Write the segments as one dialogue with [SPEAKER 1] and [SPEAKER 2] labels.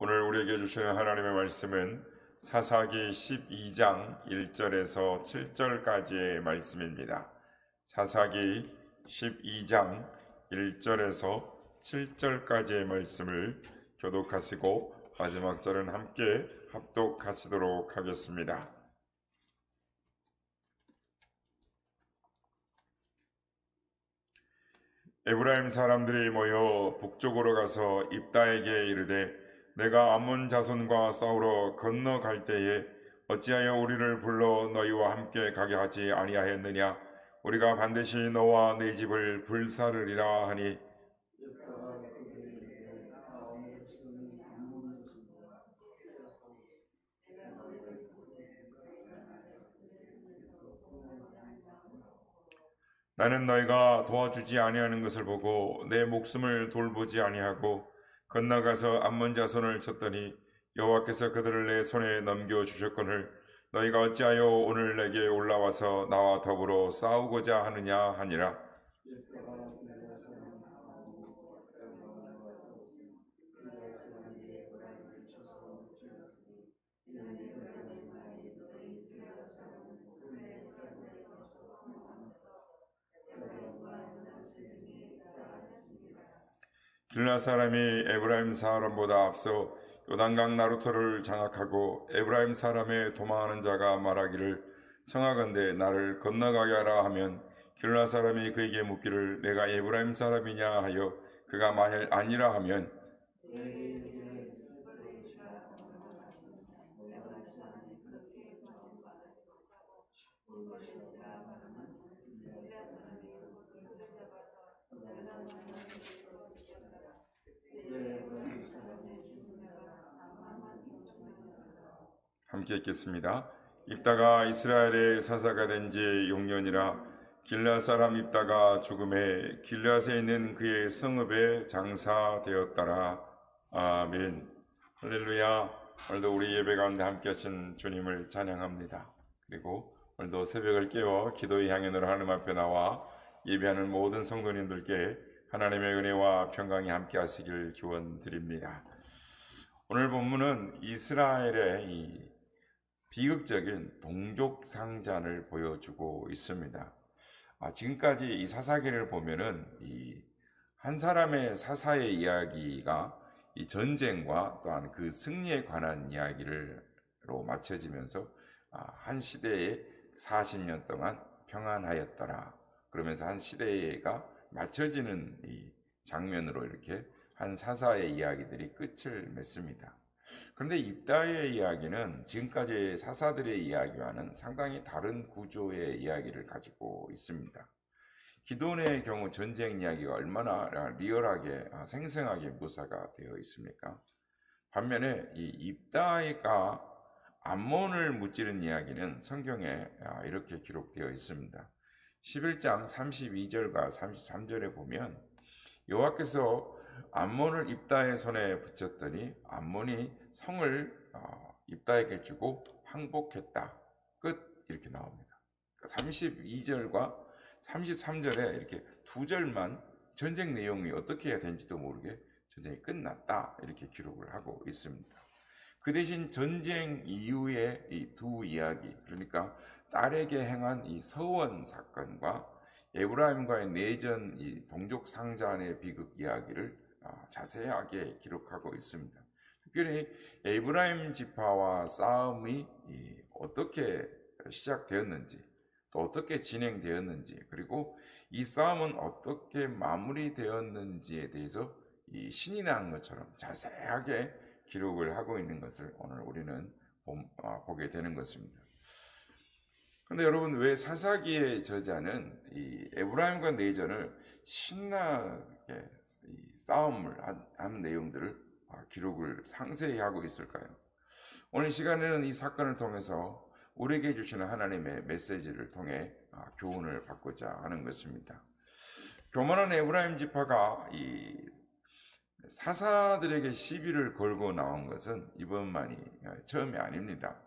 [SPEAKER 1] 오늘 우리에게 주시는 하나님의 말씀은 사사기 12장 1절에서 7절까지의 말씀입니다. 사사기 12장 1절에서 7절까지의 말씀을 교독하시고 마지막 절은 함께 합독하시도록 하겠습니다. 에브라임 사람들이 모여 북쪽으로 가서 입다에게 이르되 내가 암몬 자손과 싸우러 건너갈 때에 어찌하여 우리를 불러 너희와 함께 가게 하지 아니하였느냐? 우리가 반드시 너와 네 집을 불사르리라 하니 나는 너희가 도와주지 아니하는 것을 보고 내 목숨을 돌보지 아니하고 건너가서 암몬 자손을 쳤더니 여호와께서 그들을 내 손에 넘겨 주셨거늘 너희가 어찌하여 오늘 내게 올라와서 나와 더불어 싸우고자 하느냐 하니라. 길라 사람이 에브라임 사람보다 앞서 요단강 나루터를 장악하고 에브라임 사람의 도망하는 자가 말하기를 청하건대 나를 건너가게 하라 하면 길라 사람이 그에게 묻기를 내가 에브라임 사람이냐 하여 그가 만일 아니라 하면 함께 읽겠습니다. 입다가 이스라엘의 사사가 된 지 6년이라 길앗 사람 입다가 죽음에 길앗에 있는 그의 성읍에 장사되었더라. 아멘. 할렐루야. 오늘도 우리 예배 가운데 함께 하신 주님을 찬양합니다. 그리고 오늘도 새벽을 깨워 기도의 향연으로 하나님 앞에 나와 예배하는 모든 성도님들께 하나님의 은혜와 평강이 함께 하시길 기원드립니다. 오늘 본문은 이스라엘의 이 비극적인 동족 상잔을 보여주고 있습니다. 지금까지 이 사사기를 보면은 한 사람의 사사의 이야기가 이 전쟁과 또한 그 승리에 관한 이야기로 맞춰지면서 한 시대에 40년 동안 평안하였더라. 그러면서 한 시대가 맞춰지는 이 장면으로 이렇게 한 사사의 이야기들이 끝을 맺습니다. 그런데 입다의 이야기는 지금까지 사사들의 이야기와는 상당히 다른 구조의 이야기를 가지고 있습니다. 기돈의 경우 전쟁 이야기가 얼마나 리얼하게 생생하게 묘사가 되어 있습니까? 반면에 이 입다가 암몬을 무찌른 이야기는 성경에 이렇게 기록되어 있습니다. 11장 32절과 33절에 보면 여호와께서 암몬을 입다의 손에 붙였더니 암몬이 성을 입다에게 주고 항복했다. 끝. 이렇게 나옵니다. 32절과 33절에 이렇게 두 절만 전쟁 내용이 어떻게 해야 되는지도 모르게 전쟁이 끝났다. 이렇게 기록을 하고 있습니다. 그 대신 전쟁 이후의 이 두 이야기, 그러니까 딸에게 행한 이 서원 사건과 에브라임과의 내전 이 동족 상잔의 비극 이야기를 자세하게 기록하고 있습니다. 특별히 에브라임 지파와 싸움이 어떻게 시작되었는지 또 어떻게 진행되었는지 그리고 이 싸움은 어떻게 마무리되었는지에 대해서 이 신이 난 것처럼 자세하게 기록을 하고 있는 것을 오늘 우리는 보게 되는 것입니다. 그런데 여러분, 왜 사사기의 저자는 이 에브라임과 내전을 신나게 싸움을 한 내용들을 기록을 상세히 하고 있을까요? 오늘 시간에는 이 사건을 통해서 우리에게 주시는 하나님의 메시지를 통해 교훈을 받고자 하는 것입니다. 교만한 에브라임 지파가 이 사사들에게 시비를 걸고 나온 것은 이번만이 처음이 아닙니다.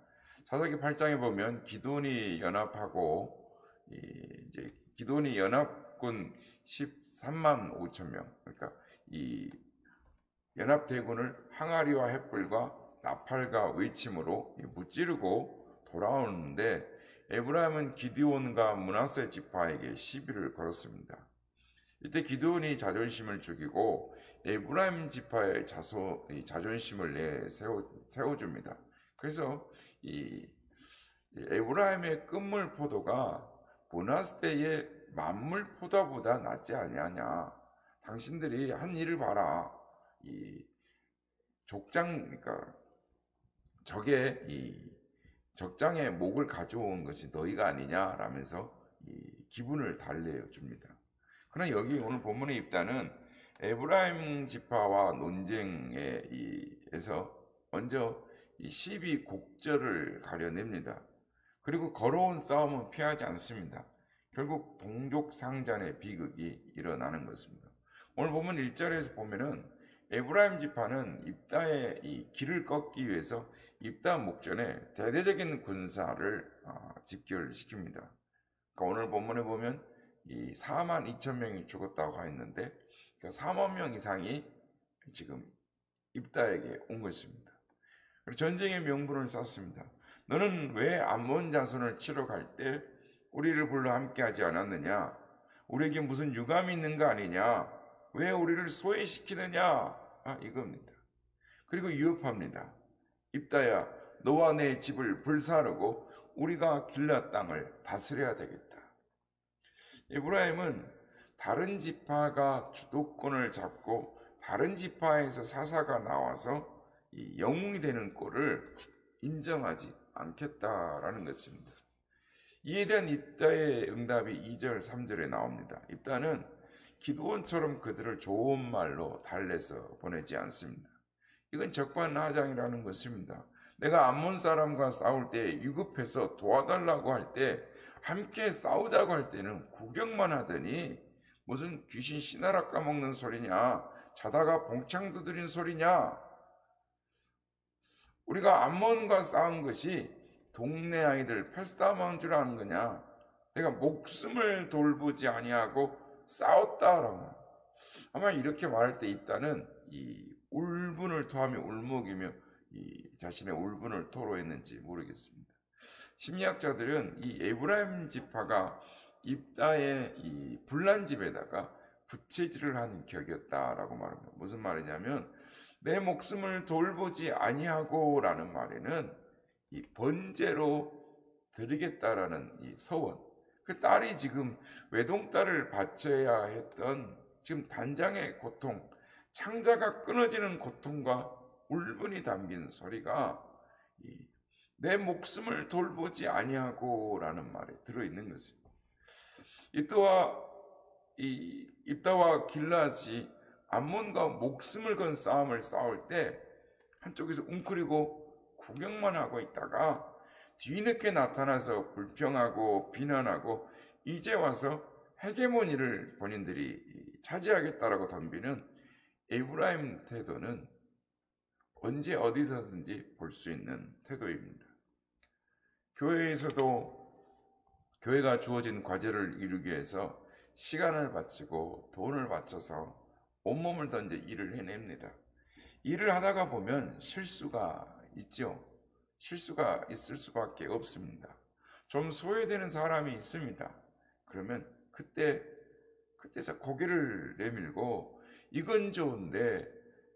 [SPEAKER 1] 사사기 8장에 보면 기돈이 연합하고 이제 기돈이 연합군 13만 5천 명, 그러니까 이 연합대군을 항아리와 횃불과 나팔과 외침으로 무찌르고 돌아오는데 에브라임은 기드온과 므낫세 지파에게 시비를 걸었습니다. 이때 기드온이 자존심을 죽이고 에브라임 지파의 자존심을 세워줍니다. 그래서 이 에브라임의 끝물 포도가 므낫세의 만물 포도보다 낫지 아니하냐. 당신들이 한 일을 봐라. 이 그러니까 적장의 목을 가져온 것이 너희가 아니냐라면서 이 기분을 달래어 줍니다. 그러나 여기 오늘 본문의 입단은 에브라임 지파와 논쟁에서 먼저 이 시비 곡절을 가려냅니다. 그리고 걸어온 싸움은 피하지 않습니다. 결국 동족상잔의 비극이 일어나는 것입니다. 오늘 보면 1절에서 보면은 에브라임 지파는 입다의 이 길을 꺾기 위해서 입다 목전에 대대적인 군사를 집결시킵니다. 그러니까 오늘 본문에 보면 이 4만 2천 명이 죽었다고 하였는데 그 4만 명 이상이 지금 입다에게 온 것입니다. 그리고 전쟁의 명분을 쌓습니다. 너는 왜 암몬 자손을 치러 갈 때 우리를 불러 함께하지 않았느냐? 우리에게 무슨 유감이 있는 거 아니냐? 왜 우리를 소외시키느냐? 이겁니다. 그리고 위협합니다. 입다야, 너와 내 집을 불사르고 우리가 길앗 땅을 다스려야 되겠다. 에브라임은 다른 지파가 주도권을 잡고 다른 지파에서 사사가 나와서 이 영웅이 되는 꼴을 인정하지 않겠다라는 것입니다. 이에 대한 입다의 응답이 2절, 3절에 나옵니다. 입다는 기드온처럼 그들을 좋은 말로 달래서 보내지 않습니다. 이건 적반하장이라는 것입니다. 내가 암몬 사람과 싸울 때 유급해서 도와달라고 할 때 함께 싸우자고 할 때는 구경만 하더니 무슨 귀신 씨나라 까먹는 소리냐, 자다가 봉창 두드린 소리냐. 우리가 암몬과 싸운 것이 동네 아이들 패스다마운 줄 아는 거냐? 내가 목숨을 돌보지 아니하고 싸웠다라고. 아마 이렇게 말할 때 입다는 이 울분을 토하며 울먹이며 이 자신의 울분을 토로했는지 모르겠습니다. 심리학자들은 이 에브라임 지파가 입다의 이 분란집에다가 부채질을 한 격이었다라고 말합니다. 무슨 말이냐면 내 목숨을 돌보지 아니하고라는 말에는 이 번제로 드리겠다라는 이 서원. 그 딸이 지금 외동딸을 바쳐야 했던 지금 단장의 고통, 창자가 끊어지는 고통과 울분이 담긴 소리가 내 목숨을 돌보지 아니하고라는 말에 들어있는 것입니다. 입다와 길앗이 암몬과 목숨을 건 싸움을 싸울 때 한쪽에서 웅크리고 구경만 하고 있다가 뒤늦게 나타나서 불평하고 비난하고 이제 와서 헤게모니를 본인들이 차지하겠다라고 덤비는 에브라임 태도는 언제 어디서든지 볼 수 있는 태도입니다. 교회에서도 교회가 주어진 과제를 이루기 위해서 시간을 바치고 돈을 바쳐서 온몸을 던져 일을 해냅니다. 일을 하다가 보면 실수가 있죠. 실수가 있을 수밖에 없습니다. 좀 소외되는 사람이 있습니다. 그러면 그때서 고개를 내밀고 이건 좋은데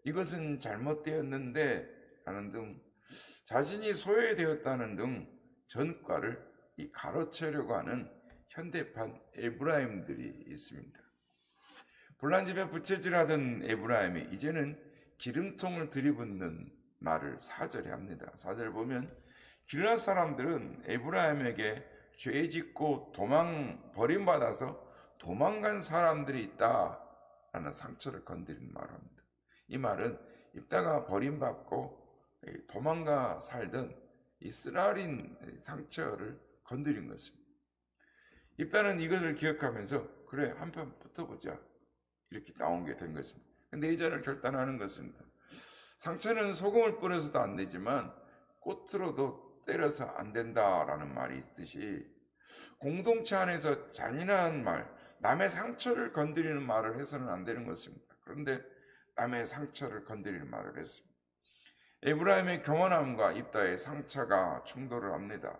[SPEAKER 1] 이것은 잘못되었는데 하는 등 자신이 소외되었다는 등 전과를 가로채려고 하는 현대판 에브라임들이 있습니다. 분란집에 부채질하던 에브라임이 이제는 기름통을 들이붓는 말을 4절에 합니다. 4절 보면 길앗 사람들은 에브라임에게 죄 짓고 버림받아서 도망간 사람들이 있다라는 상처를 건드리는 말을 합니다. 이 말은 입다가 버림받고 도망가 살던 이 쓰라린 상처를 건드린 것입니다. 입다는 이것을 기억하면서 그래 한판 붙어보자 이렇게 나온 게 된 것입니다. 근데 이 자를 결단하는 것입니다. 상처는 소금을 뿌려서도 안 되지만 꽃으로도 때려서 안 된다라는 말이 있듯이 공동체 안에서 잔인한 말, 남의 상처를 건드리는 말을 해서는 안 되는 것입니다. 그런데 남의 상처를 건드릴 말을 했습니다. 에브라임의 교만함과 입다의 상처가 충돌을 합니다.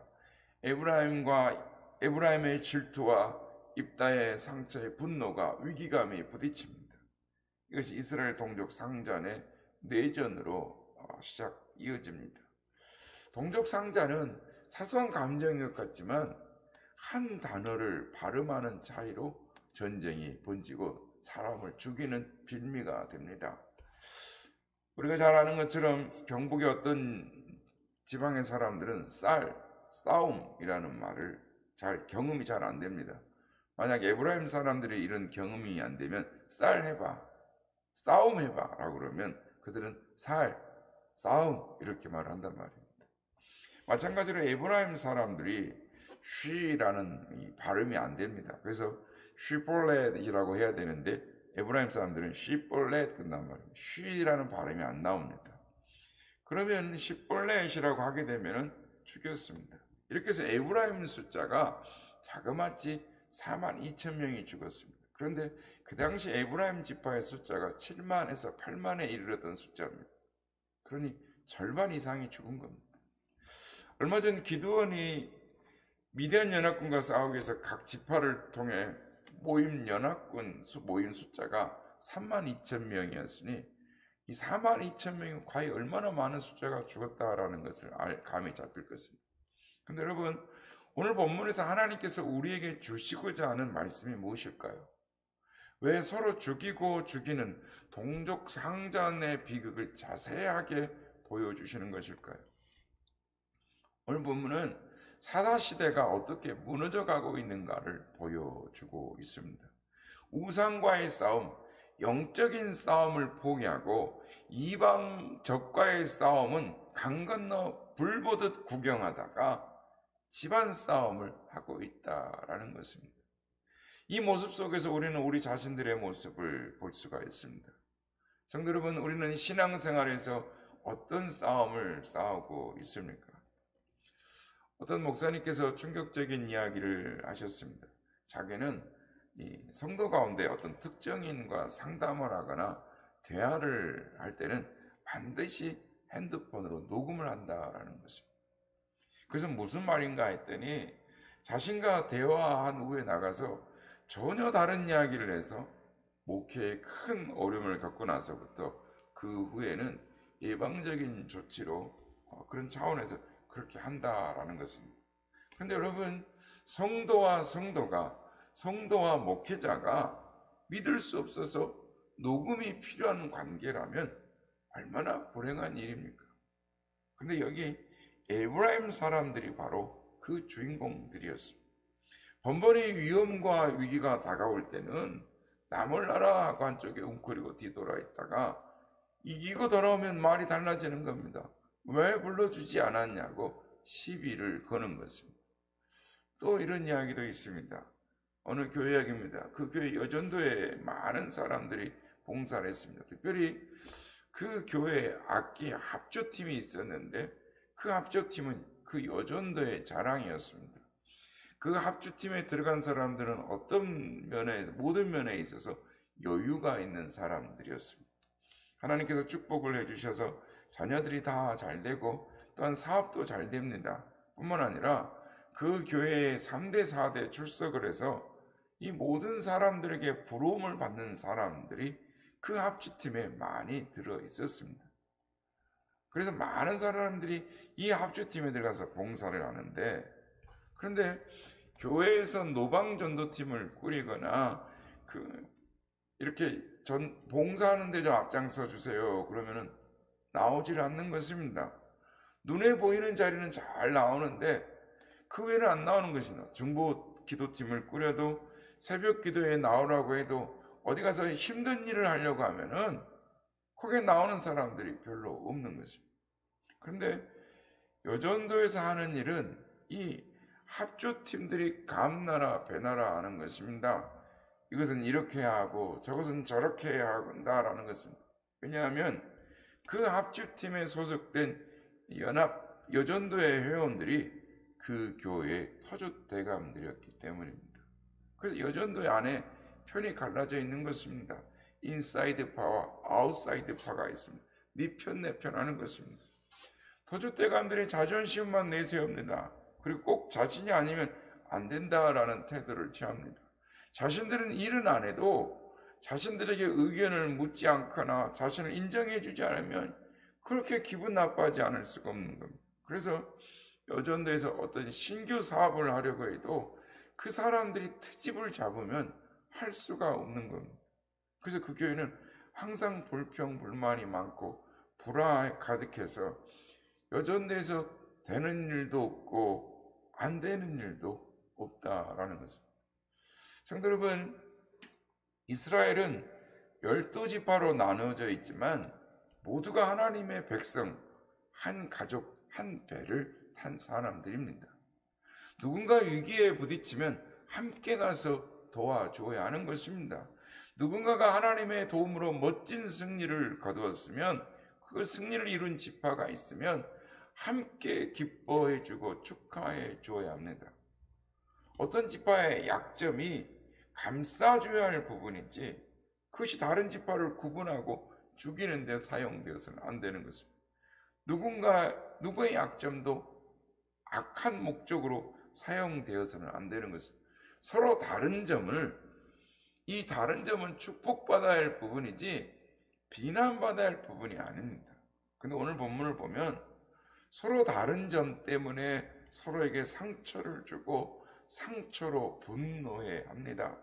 [SPEAKER 1] 에브라임의 질투와 입다의 상처의 분노가 위기감이 부딪힙니다. 이것이 이스라엘 동족 상잔의 내전으로 이어집니다. 동족 상잔은 사소한 감정인 것 같지만 한 단어를 발음하는 차이로 전쟁이 번지고 사람을 죽이는 빌미가 됩니다. 우리가 잘 아는 것처럼 경북의 어떤 지방의 사람들은 싸움이라는 말을 경험이 잘 안 됩니다. 만약 에브라임 사람들이 이런 경험이 안 되면 싸움 해봐 라고 그러면 그들은 싸움 이렇게 말을 한단 말입니다. 마찬가지로 에브라임 사람들이 쉬라는 이 발음이 안 됩니다. 그래서 쉬볼렛이라고 해야 되는데 에브라임 사람들은 시볼렛 끝난 말입니다. 쉬라는 발음이 안 나옵니다. 그러면 시볼렛이라고 하게 되면 죽였습니다. 이렇게 해서 에브라임 숫자가 자그마치 42,000명이 죽었습니다. 그런데 그 당시 에브라임 지파의 숫자가 7만에서 8만에 이르렀던 숫자입니다. 그러니 절반 이상이 죽은 겁니다. 얼마 전 기드온이 미디안 연합군과 싸우기 위해서 각 지파를 통해 모임 숫자가 32,000명이었으니 이 42,000명이 과연 얼마나 많은 숫자가 죽었다라는 것을 감이 잡힐 것입니다. 그런데 여러분, 오늘 본문에서 하나님께서 우리에게 주시고자 하는 말씀이 무엇일까요? 왜 서로 죽이고 죽이는 동족 상잔의 비극을 자세하게 보여주시는 것일까요? 오늘 본문은 사사시대가 어떻게 무너져가고 있는가를 보여주고 있습니다. 우상과의 싸움, 영적인 싸움을 포기하고 이방 적과의 싸움은 강 건너 불 보듯 구경하다가 집안 싸움을 하고 있다라는 것입니다. 이 모습 속에서 우리는 우리 자신들의 모습을 볼 수가 있습니다. 성도 여러분, 우리는 신앙생활에서 어떤 싸움을 싸우고 있습니까? 어떤 목사님께서 충격적인 이야기를 하셨습니다. 자기는 이 성도 가운데 어떤 특정인과 상담을 하거나 대화를 할 때는 반드시 핸드폰으로 녹음을 한다라는 것입니다. 그래서 무슨 말인가 했더니 자신과 대화한 후에 나가서 전혀 다른 이야기를 해서 목회에 큰 어려움을 겪고 나서부터 그 후에는 예방적인 조치로 그런 차원에서 그렇게 한다라는 것입니다. 그런데 여러분, 성도와 목회자가 믿을 수 없어서 녹음이 필요한 관계라면 얼마나 불행한 일입니까? 그런데 여기 에브라임 사람들이 바로 그 주인공들이었습니다. 번번이 위험과 위기가 다가올 때는 남을 나라하고 한쪽에 웅크리고 뒤돌아 있다가 이기고 돌아오면 말이 달라지는 겁니다. 왜 불러주지 않았냐고 시비를 거는 것입니다. 또 이런 이야기도 있습니다. 어느 교회 이야기입니다. 그 교회 여전도에 많은 사람들이 봉사를 했습니다. 특별히 그 교회에 악기 합주팀이 있었는데 그 합주팀은 그 여전도의 자랑이었습니다. 그 합주팀에 들어간 사람들은 모든 면에 있어서 여유가 있는 사람들이었습니다. 하나님께서 축복을 해주셔서 자녀들이 다 잘되고 또한 사업도 잘 됩니다. 뿐만 아니라 그 교회에 3대 4대 출석을 해서 이 모든 사람들에게 부러움을 받는 사람들이 그 합주팀에 많이 들어 있었습니다. 그래서 많은 사람들이 이 합주팀에 들어가서 봉사를 하는데, 그런데 교회에서 노방전도팀을 꾸리거나 이렇게 봉사하는 데 좀 앞장서 주세요 그러면은 나오질 않는 것입니다. 눈에 보이는 자리는 잘 나오는데 그 외에는 안 나오는 것이다. 중보 기도팀을 꾸려도 새벽 기도에 나오라고 해도 어디 가서 힘든 일을 하려고 하면은 거기에 나오는 사람들이 별로 없는 것입니다. 그런데 여전도에서 하는 일은 이 합주팀들이 감나라 배나라 하는 것입니다. 이것은 이렇게 해야 하고 저것은 저렇게 해야 한다라는 것입니다. 왜냐하면 그 합주팀에 소속된 여전도의 회원들이 그 교회의 터줏대감들이었기 때문입니다. 그래서 여전도의 안에 편이 갈라져 있는 것입니다. 인사이드 파와 아웃사이드 파가 있습니다. 네 편 내 편 하는 것입니다. 터줏대감들의 자존심만 내세웁니다. 그리고 꼭 자신이 아니면 안 된다라는 태도를 취합니다. 자신들은 일은 안 해도 자신들에게 의견을 묻지 않거나 자신을 인정해 주지 않으면 그렇게 기분 나빠하지 않을 수가 없는 겁니다. 그래서 여전도에서 어떤 신규 사업을 하려고 해도 그 사람들이 트집을 잡으면 할 수가 없는 겁니다. 그래서 그 교회는 항상 불평불만이 많고 불화에 가득해서 여전도에서 되는 일도 없고 안 되는 일도 없다라는 것입니다. 성도 여러분, 이스라엘은 12지파로 나누어져 있지만 모두가 하나님의 백성, 한 가족, 한 배를 탄 사람들입니다. 누군가 위기에 부딪히면 함께 가서 도와줘야 하는 것입니다. 누군가가 하나님의 도움으로 멋진 승리를 거두었으면 그 승리를 이룬 지파가 있으면 함께 기뻐해주고 축하해줘야 합니다. 어떤 지파의 약점이 감싸줘야 할 부분이지 그것이 다른 지파를 구분하고 죽이는 데 사용되어서는 안 되는 것입니다. 누구의 약점도 악한 목적으로 사용되어서는 안 되는 것입니다. 서로 다른 점을 이 다른 점은 축복받아야 할 부분이지 비난받아야 할 부분이 아닙니다. 근데 오늘 본문을 보면 서로 다른 점 때문에 서로에게 상처를 주고 상처로 분노해야 합니다.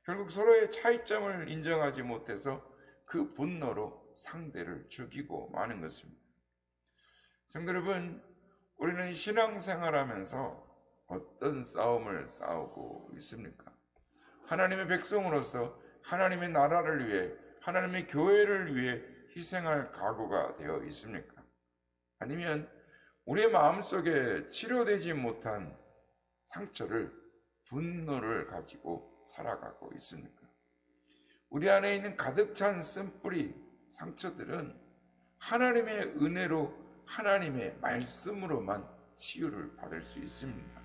[SPEAKER 1] 결국 서로의 차이점을 인정하지 못해서 그 분노로 상대를 죽이고 마는 것입니다. 성도 여러분, 우리는 신앙생활하면서 어떤 싸움을 싸우고 있습니까? 하나님의 백성으로서 하나님의 나라를 위해 하나님의 교회를 위해 희생할 각오가 되어 있습니까? 아니면 우리의 마음속에 치료되지 못한 상처를 분노를 가지고 살아가고 있습니까? 우리 안에 있는 가득 찬 쓴뿌리 상처들은 하나님의 은혜로 하나님의 말씀으로만 치유를 받을 수 있습니다.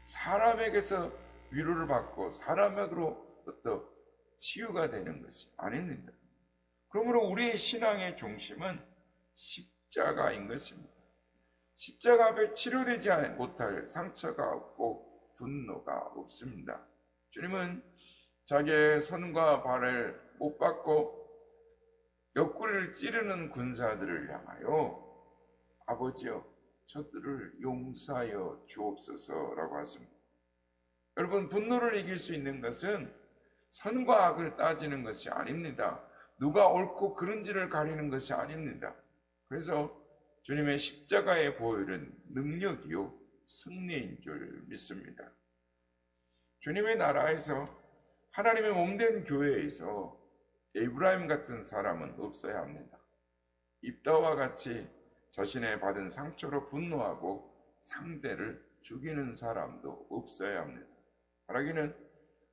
[SPEAKER 1] 사람에게서 위로를 받고 사람으로부터 치유가 되는 것이 아닙니다. 그러므로 우리의 신앙의 중심은 십자가인 것입니다. 십자가 앞에 치료되지 못할 상처가 없고 분노가 없습니다. 주님은 자기의 손과 발을 못 받고 옆구리를 찌르는 군사들을 향하여 아버지여 저들을 용서하여 주옵소서라고 하십니다. 여러분, 분노를 이길 수 있는 것은 선과 악을 따지는 것이 아닙니다. 누가 옳고 그른지를 가리는 것이 아닙니다. 그래서 주님의 십자가의 보혈은 능력이요 승리인 줄 믿습니다. 주님의 나라에서 하나님의 몸된 교회에서 에브라임 같은 사람은 없어야 합니다. 입다와 같이 자신의 받은 상처로 분노하고 상대를 죽이는 사람도 없어야 합니다. 바라기는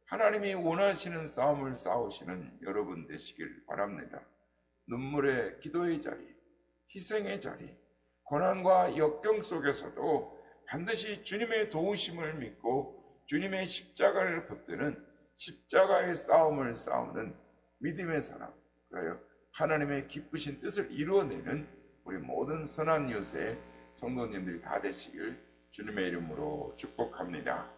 [SPEAKER 1] 하나님이 원하시는 싸움을 싸우시는 여러분 되시길 바랍니다. 눈물의 기도의 자리, 희생의 자리, 고난과 역경 속에서도 반드시 주님의 도우심을 믿고 주님의 십자가를 붙드는 십자가의 싸움을 싸우는 믿음의 사람, 그래요. 하나님의 기쁘신 뜻을 이루어내는 우리 모든 선한 요새 성도님들이 다 되시길 주님의 이름으로 축복합니다.